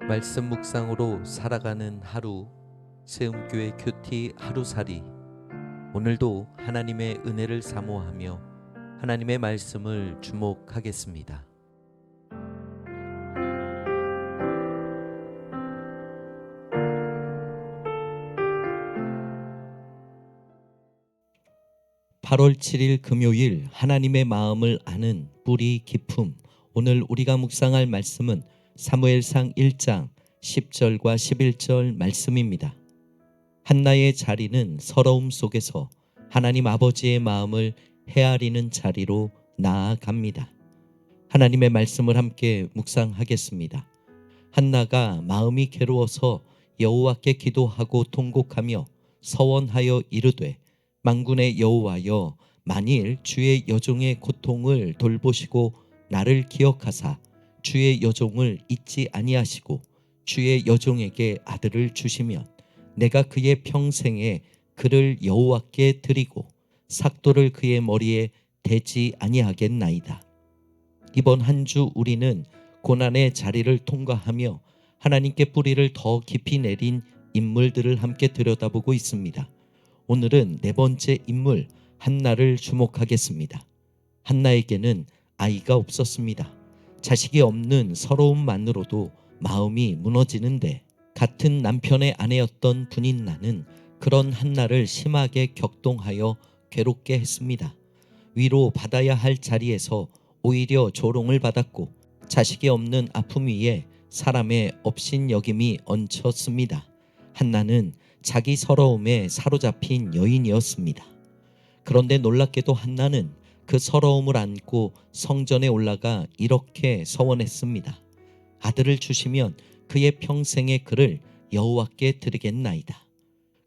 말씀 묵상으로 살아가는 하루, 세움교회 큐티 하루살이. 오늘도 하나님의 은혜를 사모하며 하나님의 말씀을 주목하겠습니다. (8월 7일) 금요일, 하나님의 마음을 아는 뿌리 깊음. 오늘 우리가 묵상할 말씀은 사무엘상 1장 10절과 11절 말씀입니다. 한나의 자리는 서러움 속에서 하나님 아버지의 마음을 헤아리는 자리로 나아갑니다. 하나님의 말씀을 함께 묵상하겠습니다. 한나가 마음이 괴로워서 여호와께 기도하고 통곡하며 서원하여 이르되, 만군의 여호와여, 만일 주의 여종의 고통을 돌보시고 나를 기억하사 주의 여종을 잊지 아니하시고 주의 여종에게 아들을 주시면 내가 그의 평생에 그를 여호와께 드리고 삭도를 그의 머리에 대지 아니하겠나이다. 이번 한 주 우리는 고난의 자리를 통과하며 하나님께 뿌리를 더 깊이 내린 인물들을 함께 들여다보고 있습니다. 오늘은 네 번째 인물 한나를 주목하겠습니다. 한나에게는 아이가 없었습니다. 자식이 없는 서러움만으로도 마음이 무너지는데, 같은 남편의 아내였던 분인나는 그런 한나를 심하게 격동하여 괴롭게 했습니다. 위로 받아야 할 자리에서 오히려 조롱을 받았고, 자식이 없는 아픔 위에 사람의 업신여김이 얹혔습니다. 한나는 자기 서러움에 사로잡힌 여인이었습니다. 그런데 놀랍게도 한나는 그 서러움을 안고 성전에 올라가 이렇게 서원했습니다. 아들을 주시면 그의 평생의 그를 여호와께 드리겠나이다.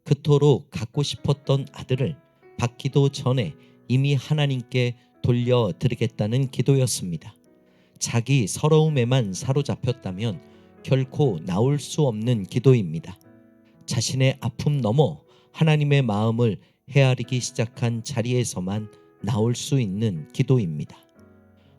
그토록 갖고 싶었던 아들을 받기도 전에 이미 하나님께 돌려드리겠다는 기도였습니다. 자기 서러움에만 사로잡혔다면 결코 나올 수 없는 기도입니다. 자신의 아픔 넘어 하나님의 마음을 헤아리기 시작한 자리에서만 나올 수 있는 기도입니다.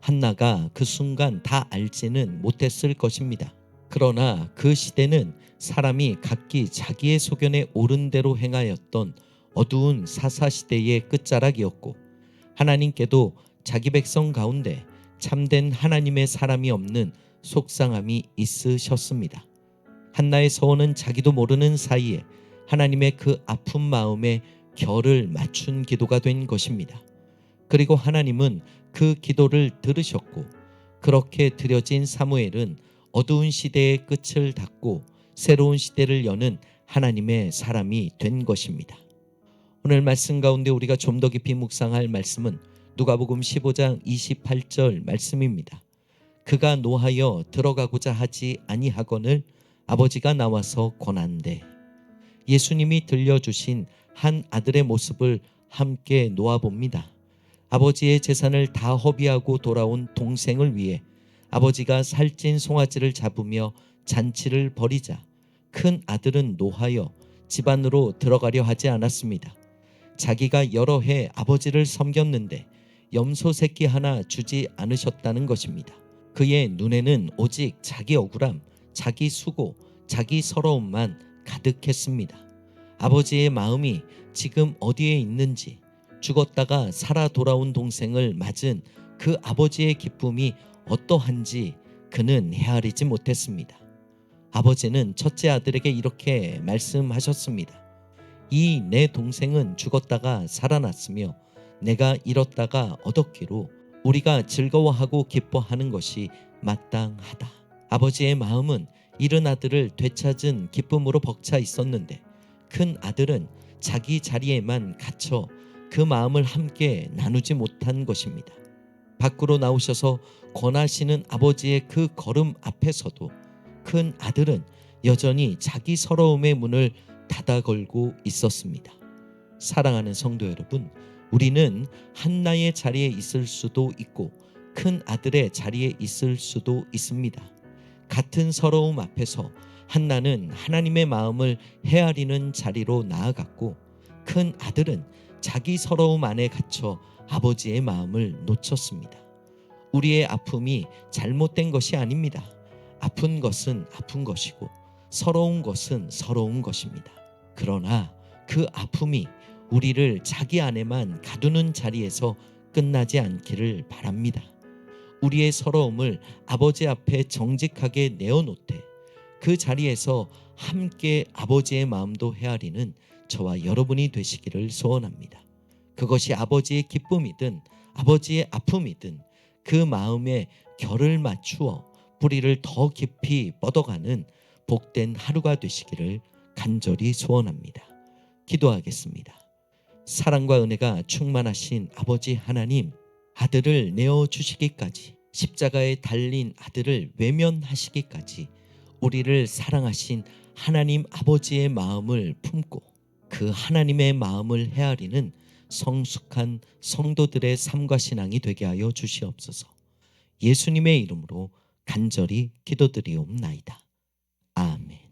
한나가 그 순간 다 알지는 못했을 것입니다. 그러나 그 시대는 사람이 각기 자기의 소견에 옳은 대로 행하였던 어두운 사사시대의 끝자락이었고, 하나님께도 자기 백성 가운데 참된 하나님의 사람이 없는 속상함이 있으셨습니다. 한나의 서원은 자기도 모르는 사이에 하나님의 그 아픈 마음에 결을 맞춘 기도가 된 것입니다. 그리고 하나님은 그 기도를 들으셨고, 그렇게 드려진 사무엘은 어두운 시대의 끝을 닫고 새로운 시대를 여는 하나님의 사람이 된 것입니다. 오늘 말씀 가운데 우리가 좀 더 깊이 묵상할 말씀은 누가복음 15장 28절 말씀입니다. 그가 노하여 들어가고자 하지 아니하거늘 아버지가 나와서 권한대. 예수님이 들려주신 한 아들의 모습을 함께 놓아봅니다. 아버지의 재산을 다 허비하고 돌아온 동생을 위해 아버지가 살찐 송아지를 잡으며 잔치를 벌이자 큰 아들은 노하여 집 안으로 들어가려 하지 않았습니다. 자기가 여러 해 아버지를 섬겼는데 염소 새끼 하나 주지 않으셨다는 것입니다. 그의 눈에는 오직 자기 억울함, 자기 수고, 자기 서러움만 가득했습니다. 아버지의 마음이 지금 어디에 있는지, 죽었다가 살아 돌아온 동생을 맞은 그 아버지의 기쁨이 어떠한지 그는 헤아리지 못했습니다. 아버지는 첫째 아들에게 이렇게 말씀하셨습니다. 이 내 동생은 죽었다가 살아났으며 내가 잃었다가 얻었기로 우리가 즐거워하고 기뻐하는 것이 마땅하다. 아버지의 마음은 잃은 아들을 되찾은 기쁨으로 벅차 있었는데, 큰 아들은 자기 자리에만 갇혀 그 마음을 함께 나누지 못한 것입니다. 밖으로 나오셔서 권하시는 아버지의 그 걸음 앞에서도 큰 아들은 여전히 자기 서러움의 문을 닫아 걸고 있었습니다. 사랑하는 성도 여러분, 우리는 한나의 자리에 있을 수도 있고 큰 아들의 자리에 있을 수도 있습니다. 같은 서러움 앞에서 한나는 하나님의 마음을 헤아리는 자리로 나아갔고, 큰 아들은 자기 서러움 안에 갇혀 아버지의 마음을 놓쳤습니다. 우리의 아픔이 잘못된 것이 아닙니다. 아픈 것은 아픈 것이고 서러운 것은 서러운 것입니다. 그러나 그 아픔이 우리를 자기 안에만 가두는 자리에서 끝나지 않기를 바랍니다. 우리의 서러움을 아버지 앞에 정직하게 내어놓되 그 자리에서 함께 아버지의 마음도 헤아리는 저와 여러분이 되시기를 소원합니다. 그것이 아버지의 기쁨이든 아버지의 아픔이든 그 마음에 결을 맞추어 뿌리를 더 깊이 뻗어가는 복된 하루가 되시기를 간절히 소원합니다. 기도하겠습니다. 사랑과 은혜가 충만하신 아버지 하나님, 아들을 내어주시기까지, 십자가에 달린 아들을 외면하시기까지 우리를 사랑하신 하나님 아버지의 마음을 품고 그 하나님의 마음을 헤아리는 성숙한 성도들의 삶과 신앙이 되게 하여 주시옵소서. 예수님의 이름으로 간절히 기도드리옵나이다. 아멘.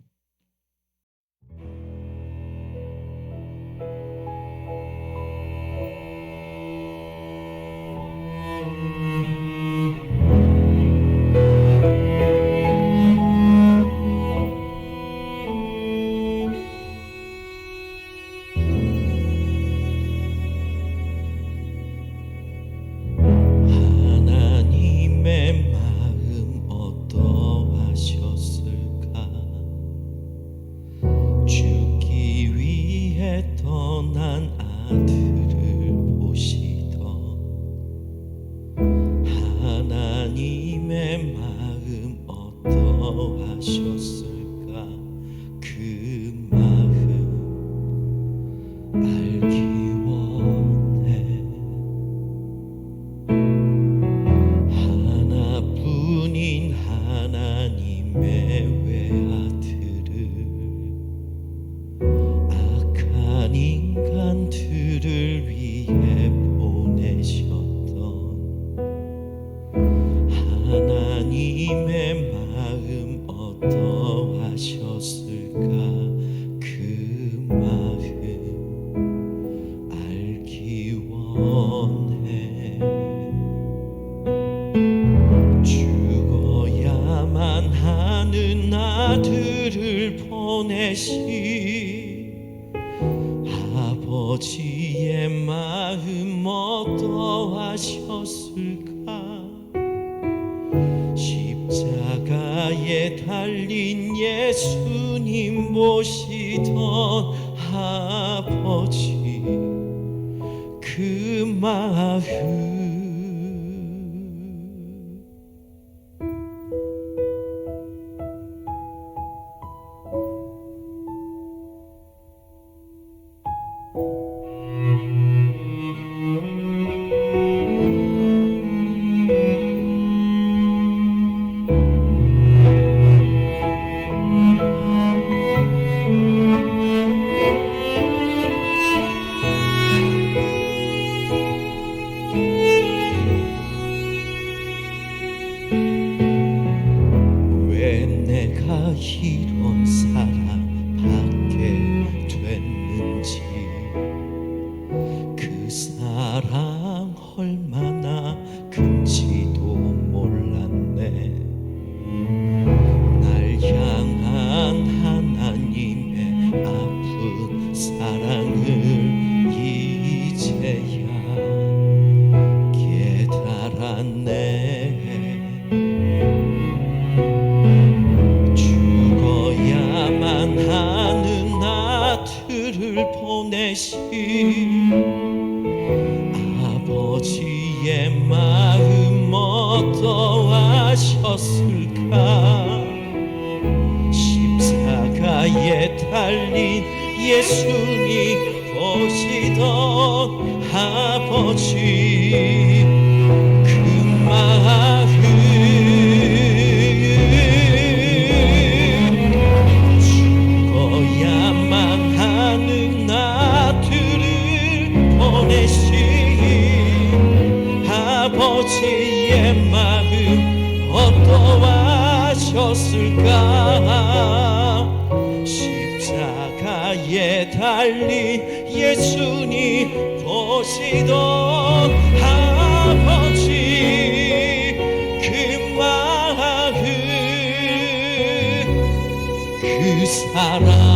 하나님의 마음 어떠하셨을까? 죽기 위해 떠난 아들을 보시던 하나님의 마음 어떠하셨을까? 그 마음 알기 원해. 하나뿐인 하나님의 외아들을 악한 인간들을 위해 보내셨던 하나님의 마음 어떠하셨을까? 그 마음 알기 원해. 죽어야만 하는 아들을 보내신 아버지의 마음 어떠하셨을까? 십자가에 달린 예수님 보시던 아버지 그 마음 왜 내가 이런 사랑받게 됐는지, 그 사랑 얼마나 큰지도 몰랐네. 날 향한 하나님의 아픈 사랑을 이제야 깨달았네. 죽어야만 하는 아들을 보내신 아버지의 마음 어떠하셨을까? 십자가에 달린 예수님 보시던 아버지 그 마음 죽어야만 하는 아들을 보내신 아버지의 마음 어떠하셨을까? 십자가에 달린 예수님 보시던 아버지 그 마음 사랑